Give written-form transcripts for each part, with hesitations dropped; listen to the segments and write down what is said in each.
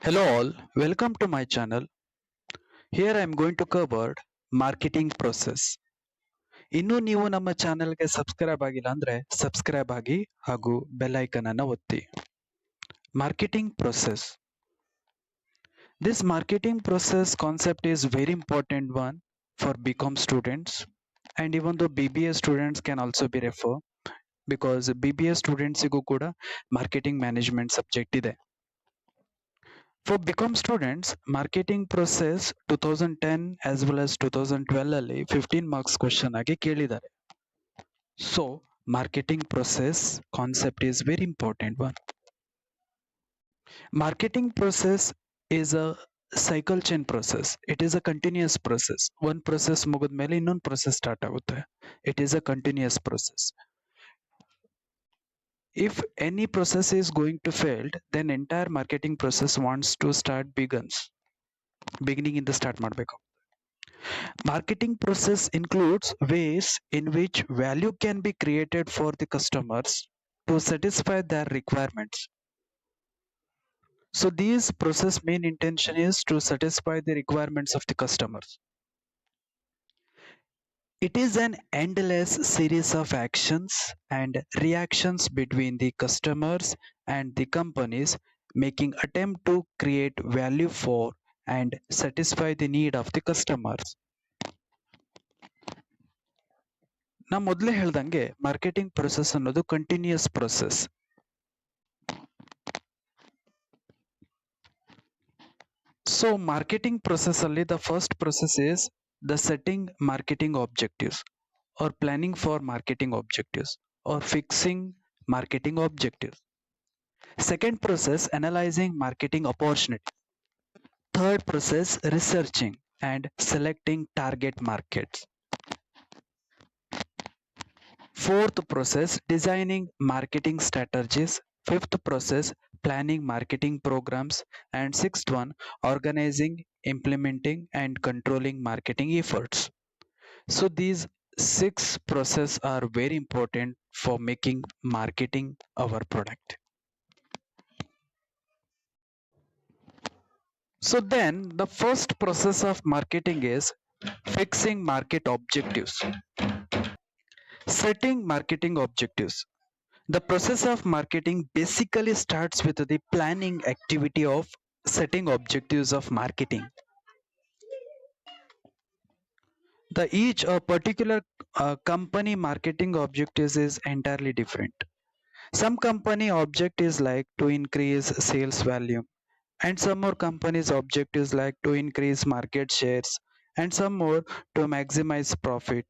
Hello all, welcome to my channel. Here I am going to cover marketing process. ಇನ್ನೂ ನೀವು ನಮ್ಮ ಚಾನೆಲ್ಗೆ subscribe ಆಗಿಲ್ಲ ಅಂದ್ರೆ ಸಬ್ಸ್ಕ್ರೈಬ್ ಆಗಿ ಹಾಗೂ ಬೆಲ್ ಐಕನ್ ಅನ್ನು ಒತ್ತಿ. Marketing process. This marketing process concept is very important one for BCom students, and even though BBA students can also be referred because BBA students ಗೂ ಕೂಡ marketing management subject ಇದೆ. For BCom students, marketing process 2010 as well as 2012 ಅಲ್ಲಿ 15 marks question ಆಗಿ ಕೇಳಿದ್ದಾರೆ. So marketing process concept is very important one. Marketing process is a cycle chain process. It is a continuous process. One process ಮುಗಿದ್ಮೇಲೆ ಇನ್ನೊಂದು process start ಆಗುತ್ತೆ. It is a continuous process. If any process is going to fail, then entire marketing process wants to start beginning in the start ಮಾಡಬೇಕು. Marketing process includes ways in which value can be created for the customers to satisfy their requirements. So these process main intention is to satisfy the requirements of the customers. It is an endless series of actions and reactions between the customers and the companies making attempt to create value for and satisfy the need of the customers. ನಾ ಮೊದಲೇ ಹೇಳ್ದಂಗೆ marketing process ಅನ್ನೋದು continuous process. So marketing process ಅಲ್ಲಿ the first process is the setting marketing objectives or planning for marketing objectives or fixing marketing objectives. Second process, analyzing marketing opportunities. Third process, researching and selecting target markets. Fourth process, designing marketing strategies. Fifth process, planning marketing programs. And sixth one, organizing, implementing and controlling marketing efforts. So these 6 process are very important for making marketing our product. So then the first process of marketing is fixing market objectives. Setting marketing objectives. The process of marketing basically starts with the planning activity of setting objectives of marketing. The each a particular company marketing objectives is entirely different. Some company object is like to increase sales volume, and some more companies object is like to increase market shares, and some more to maximize profit,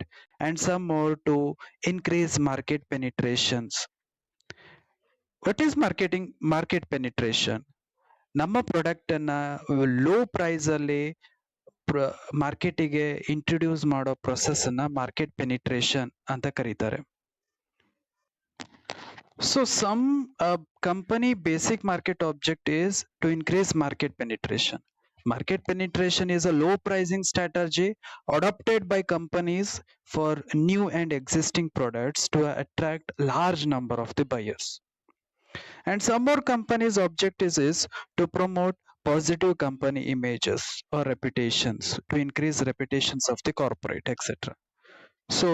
and some more to increase market penetrations. What is market penetration? ನಮ್ಮ product ಅನ್ನ low price ಅಲ್ಲಿ ಮಾರ್ಕೆಟಿಗೆ introduce ಮಾಡೋ process ಅನ್ನ market penetration ಅಂತ ಕರೀತಾರೆ. So some company basic market object is to increase market penetration. Market penetration is a low pricing strategy adopted by companies for new and existing products to attract large number of the buyers. And some more companies object is to promote positive company images or reputations, to increase reputations of the corporate, etc. So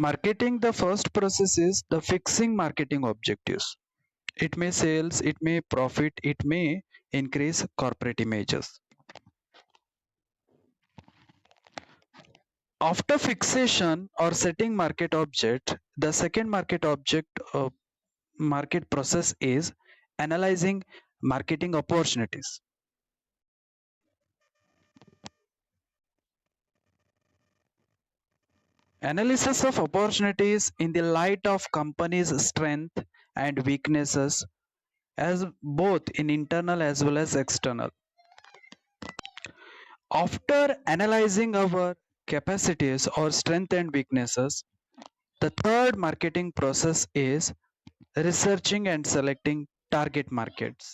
marketing, the first process is the fixing marketing objectives. It may sales, it may profit, it may increase corporate images. After fixation or setting market object, the second market process is analyzing marketing opportunities. Analysis of opportunities in the light of company's strength and weaknesses as both in internal as well as external. After analyzing our capacities or strength and weaknesses, the third marketing process is researching and selecting target markets.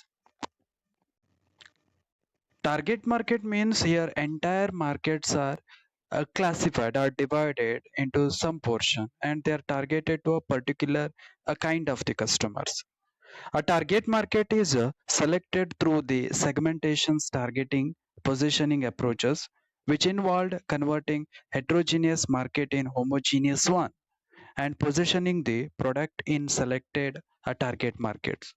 Target market means here entire markets are classified or divided into some portion, and they are targeted to a particular kind of the customers. A target market is selected through the segmentations, targeting, positioning approaches, which involved converting heterogeneous market in homogeneous one and positioning the product in selected target markets.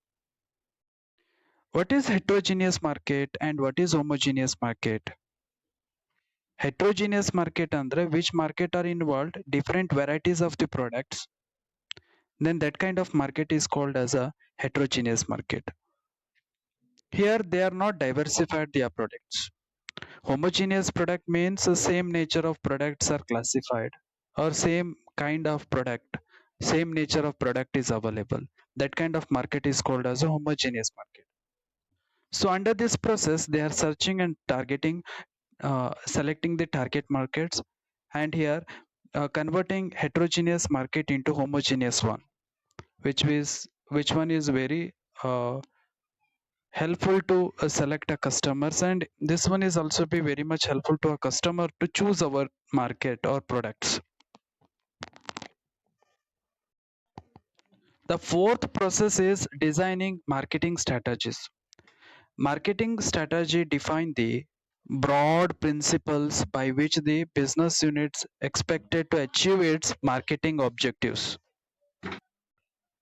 What is heterogeneous market and what is homogeneous market? Heterogeneous market andre which market are involved different varieties of the products, then that kind of market is called as a heterogeneous market. Here they are not diversified their products. Homogeneous product means the same nature of products are classified or same kind of product, same nature of product is available. That kind of market is called as a homogeneous market. So under this process, they are searching and targeting, selecting the target markets, and here converting heterogeneous market into homogeneous one, which one is very helpful to select a customers, and this one is also be very much helpful to a customer to choose our market or products. The fourth process is designing marketing strategies. Marketing strategy define the broad principles by which the business units expected to achieve its marketing objectives.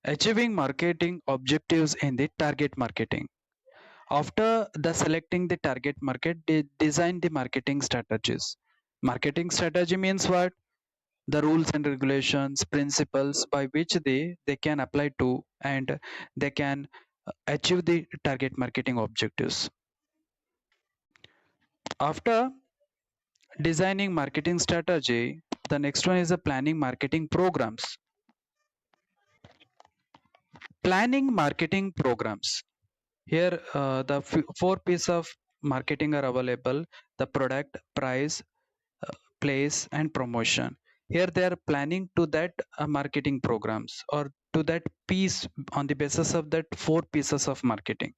Achieving marketing objectives in the target marketing. After the selecting the target market, they design the marketing strategies. Marketing strategy means what? The rules and regulations, principles by which they can apply to and they can achieve the target marketing objectives. After designing marketing strategy, the next one is the planning marketing programs. Planning marketing programs. Here, the four pieces of marketing are available: the product, price, place, and promotion. Here, they are planning to that marketing programs or to that piece on the basis of that four pieces of marketing.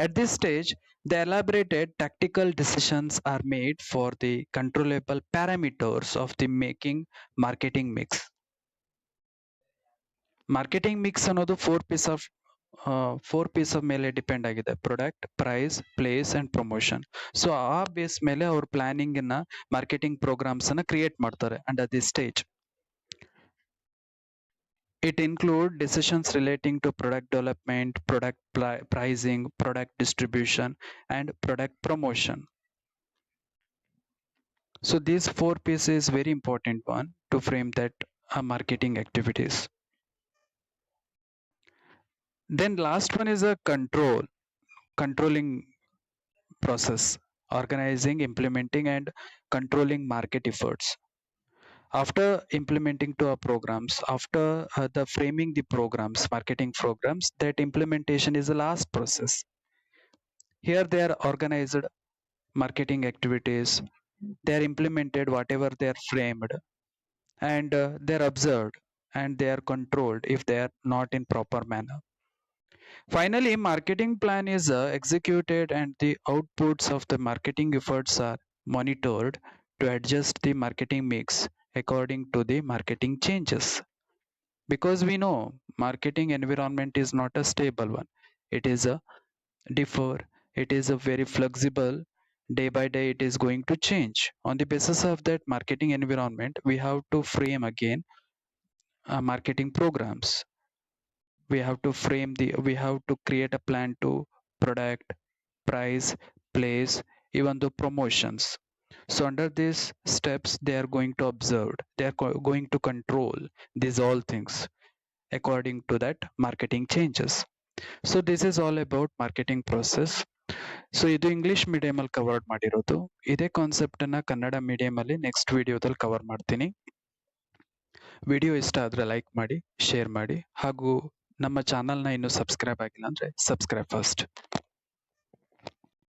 At this stage, the elaborated tactical decisions are made for the controllable parameters of the making marketing mix. Marketing mix ಅನ್ನೋದು four Ps of ಮೇಲೆ depend ಆಗಿದೆ: product, price, place and promotion. So ಆ base ಮೇಲೆ ಅವ್ರ planning ಅನ್ನ marketing programs ಅನ್ನ create ಮಾಡ್ತಾರೆ under this stage. It include decisions relating to product development, product pricing, product distribution, and product promotion. So these four pieces is very important one to frame that marketing activities. Then last one is a controlling process: organizing, implementing, and controlling market efforts. After implementing to our programs, after the framing the programs, marketing programs, that implementation is the last process. Here they are organized marketing activities, they are implemented whatever they are framed, and they are observed and they are controlled if they are not in proper manner. Finally, marketing plan is executed and the outputs of the marketing efforts are monitored to adjust the marketing mix according to the marketing changes. Because we know marketing environment is not a stable one. It is a differ, it is a very flexible, day by day it is going to change. On the basis of that marketing environment, we have to frame again marketing programs. We have to create a plan to product, price, place, even the promotions. So under these steps, they are going to observe, they are going to control these all things according to that marketing changes. So this is all about marketing process. So ಇದು English medium ಅಲ್ಲಿ cover ಮಾಡಿರೋದು. ಇದೇ concept ಅನ್ನ Kannada medium ಅಲ್ಲಿ next ವಿಡಿಯೋದಲ್ಲಿ cover ಮಾಡ್ತೀನಿ. Video ಇಷ್ಟ ಆದ್ರೆ ಲೈಕ್ ಮಾಡಿ, ಶೇರ್ ಮಾಡಿ, ಹಾಗೂ ನಮ್ಮ ಚಾನಲ್ನ ಇನ್ನೂ ಸಬ್ಸ್ಕ್ರೈಬ್ ಆಗಿಲ್ಲ ಅಂದ್ರೆ ಸಬ್ಸ್ಕ್ರೈಬ್ ಫಸ್ಟ್.